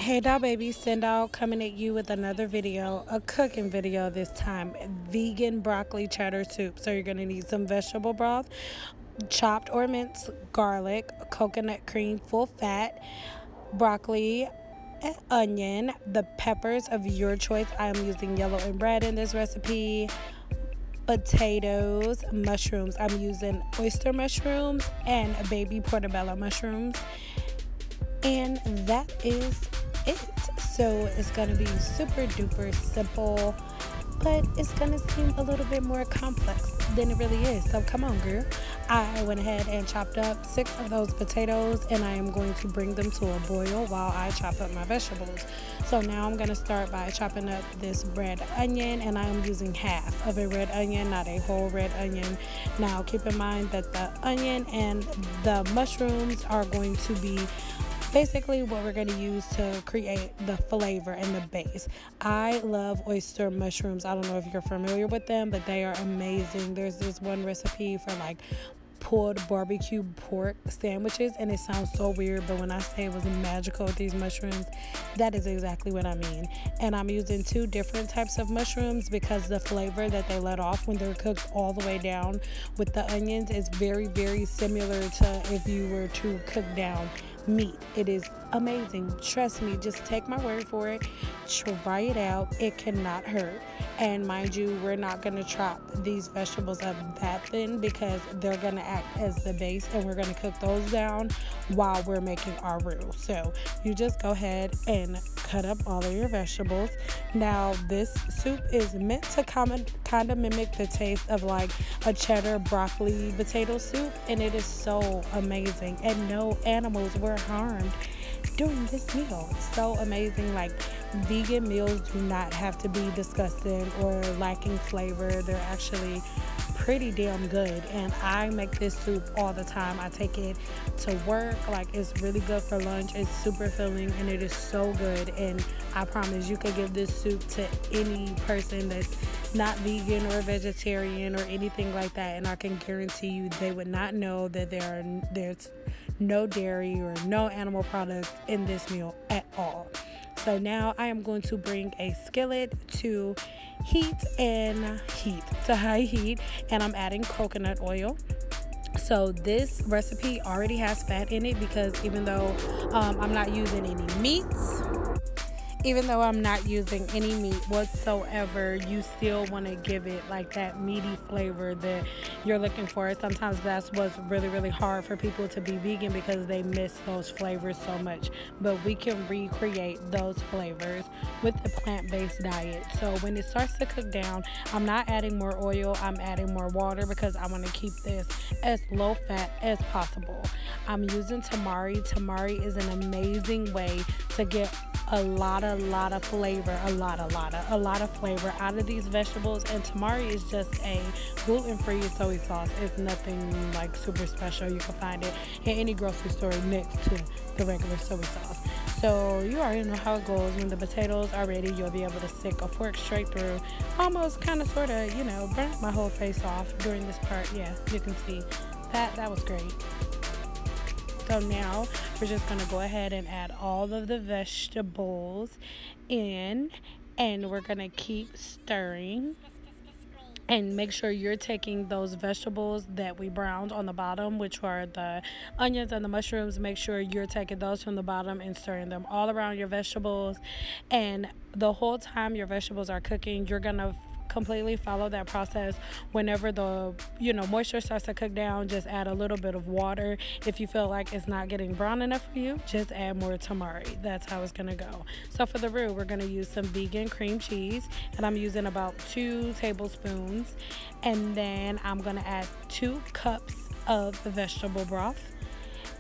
Hey doll baby, send out coming at you with another video, a cooking video this time, vegan broccoli cheddar soup. So you're gonna need some vegetable broth, chopped or minced garlic, coconut cream full fat, broccoli, and onion, the peppers of your choice. I am using yellow and red in this recipe. Potatoes, mushrooms. I'm using oyster mushrooms and baby portobello mushrooms. And that is it. So it's gonna be super duper simple, but it's gonna seem a little bit more complex than it really is. So come on, girl. I went ahead and chopped up 6 of those potatoes, and I am going to bring them to a boil while I chop up my vegetables. So now I'm gonna start by chopping up this red onion, and I am using half of a red onion, not a whole red onion. Now keep in mind that the onion and the mushrooms are going to be basically what we're going to use to create the flavor and the base. I love oyster mushrooms. I don't know if you're familiar with them, but they are amazing. There's this one recipe for like pulled barbecue pork sandwiches, and it sounds so weird, but when I say it was magical with these mushrooms, that is exactly what I mean. And I'm using 2 different types of mushrooms because the flavor that they let off when they're cooked all the way down with the onions is very, very similar to if you were to cook down meat. It is amazing. Trust me, just take my word for it. Try it out. It cannot hurt. And mind you, we're not going to chop these vegetables up that thin because they're going to act as the base, and we're going to cook those down while we're making our roux. So you just go ahead and cut up all of your vegetables. Now this soup is meant to kind of mimic the taste of like a cheddar broccoli potato soup, and it is so amazing, and no animals were harmed during this meal. It's so amazing. Like, vegan meals do not have to be disgusting or lacking flavor. They're actually pretty damn good, and I make this soup all the time. I take it to work. Like, it's really good for lunch. It's super filling, and it is so good. And I promise you could give this soup to any person that's not vegan or vegetarian or anything like that, and I can guarantee you they would not know that there's no dairy or no animal products in this meal at all. So now I am going to bring a skillet to high heat, and I'm adding coconut oil. So this recipe already has fat in it because even though I'm not using any meats, whatsoever, you still want to give it like that meaty flavor that you're looking for. Sometimes that's what's really, really hard for people to be vegan because they miss those flavors so much. But we can recreate those flavors with the plant-based diet. So when it starts to cook down, I'm not adding more oil. I'm adding more water because I want to keep this as low fat as possible. I'm using Tamari. Tamari is an amazing way to get a lot of flavor, a lot of flavor out of these vegetables. And Tamari is just a gluten-free soy sauce. It's nothing like super special. You can find it in any grocery store next to the regular soy sauce. So you already know how it goes. When the potatoes are ready, you'll be able to stick a fork straight through, almost kind of sort of, burn my whole face off during this part. Yeah, you can see that was great. So now we're just going to go ahead and add all of the vegetables in, and we're going to keep stirring. And make sure you're taking those vegetables that we browned on the bottom, which are the onions and the mushrooms. Make sure you're taking those from the bottom and stirring them all around your vegetables. And the whole time your vegetables are cooking, you're going to completely follow that process. Whenever the moisture starts to cook down, just add a little bit of water. If you feel like it's not getting brown enough for you, just add more tamari. That's how it's gonna go. So for the roux, we're gonna use some vegan cream cheese, and I'm using about 2 tablespoons, and then I'm gonna add 2 cups of vegetable broth.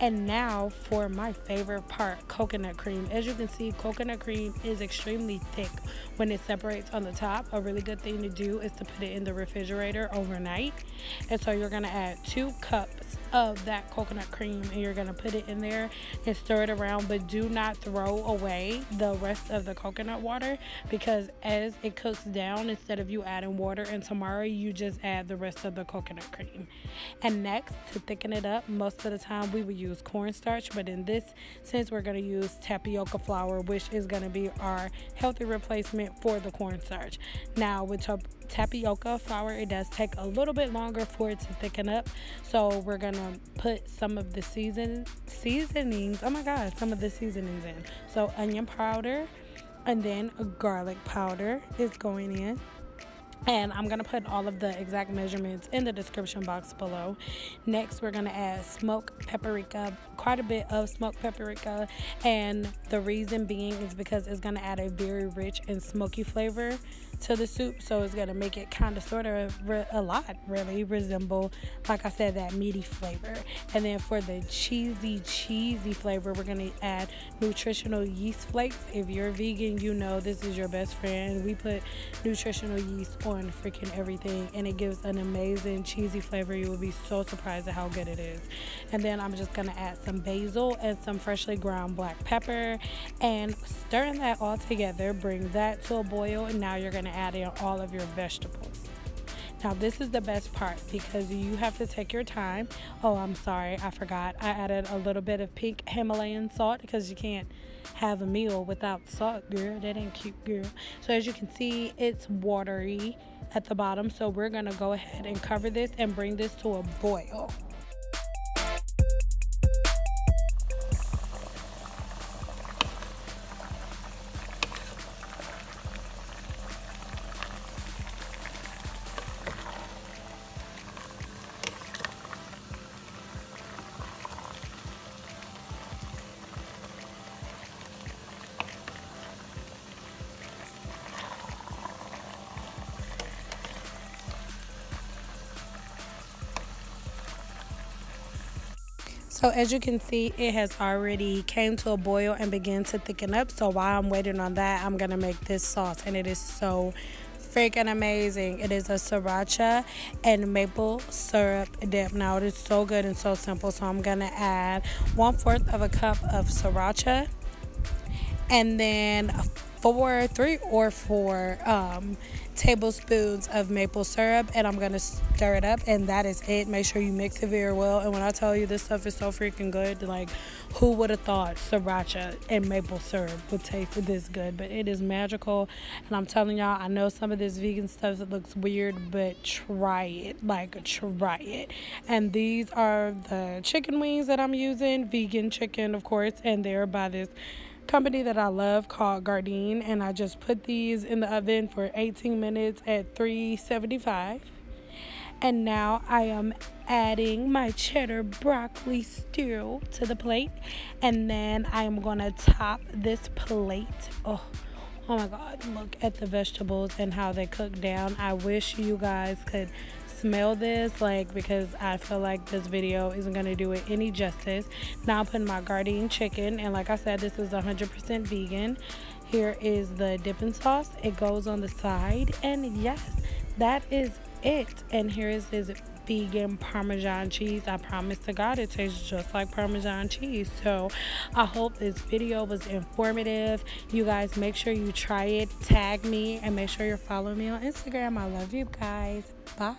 And now for my favorite part, coconut cream. As you can see, coconut cream is extremely thick when it separates on the top. A really good thing to do is to put it in the refrigerator overnight. And so you're going to add 2 cups of that coconut cream, and you're going to put it in there and stir it around, but do not throw away the rest of the coconut water, because as it cooks down, instead of you adding water and tamari, you just add the rest of the coconut cream. And next, to thicken it up, most of the time we would use cornstarch, but in this sense we're going to use tapioca flour, which is going to be our healthy replacement for the cornstarch. Now with tapioca flour, it does take a little bit longer for it to thicken up, so we're gonna put some of the seasonings in. So onion powder, and then garlic powder is going in. And I'm going to put all of the exact measurements in the description box below. Next, we're going to add smoked paprika, quite a bit of smoked paprika. And the reason being is because it's going to add a very rich and smoky flavor to the soup. So it's going to make it kind of sort of really resemble, like I said, that meaty flavor. And then for the cheesy flavor, we're going to add nutritional yeast flakes. If you're vegan, you know this is your best friend. We put nutritional yeast on freaking everything, and it gives an amazing cheesy flavor. You will be so surprised at how good it is. And then I'm just going to add some basil and some freshly ground black pepper, and stirring that all together, bring that to a boil, and now you're going to add in all of your vegetables. Now this is the best part, because you have to take your time. Oh, I'm sorry, I forgot. I added a little bit of pink Himalayan salt, because you can't have a meal without salt, girl. That ain't cute, girl. So as you can see, it's watery at the bottom, so we're gonna go ahead and cover this and bring this to a boil. So as you can see, it has already came to a boil and began to thicken up. So while I'm waiting on that, I'm gonna make this sauce, and it is so freaking amazing. It is a sriracha and maple syrup dip. Now it is so good and so simple. So I'm gonna add 1/4 of a cup of sriracha, and then 3 or 4 tablespoons of maple syrup, and I'm gonna stir it up, and that is it. Make sure you mix it very well. And when I tell you this stuff is so freaking good, like, who would have thought sriracha and maple syrup would taste this good? But it is magical, and I'm telling y'all, I know some of this vegan stuff that looks weird, but try it. Like, try it. And these are the chicken wings that I'm using, vegan chicken, of course, and they're by this company that I love called Gardein, and I just put these in the oven for 18 minutes at 375. And now I am adding my cheddar broccoli stew to the plate, and then I am gonna top this plate. Oh my god, look at the vegetables and how they cook down. I wish you guys could smell this, like, because I feel like this video isn't going to do it any justice. Now I'm putting my Gardein chicken, and like I said, this is 100% vegan. Here is the dipping sauce. It goes on the side, and yes, that is it. And here is this vegan Parmesan cheese. I promise to God it tastes just like Parmesan cheese. So I hope this video was informative. You guys, make sure you try it, tag me, and make sure you're following me on Instagram. I love you guys. Bye.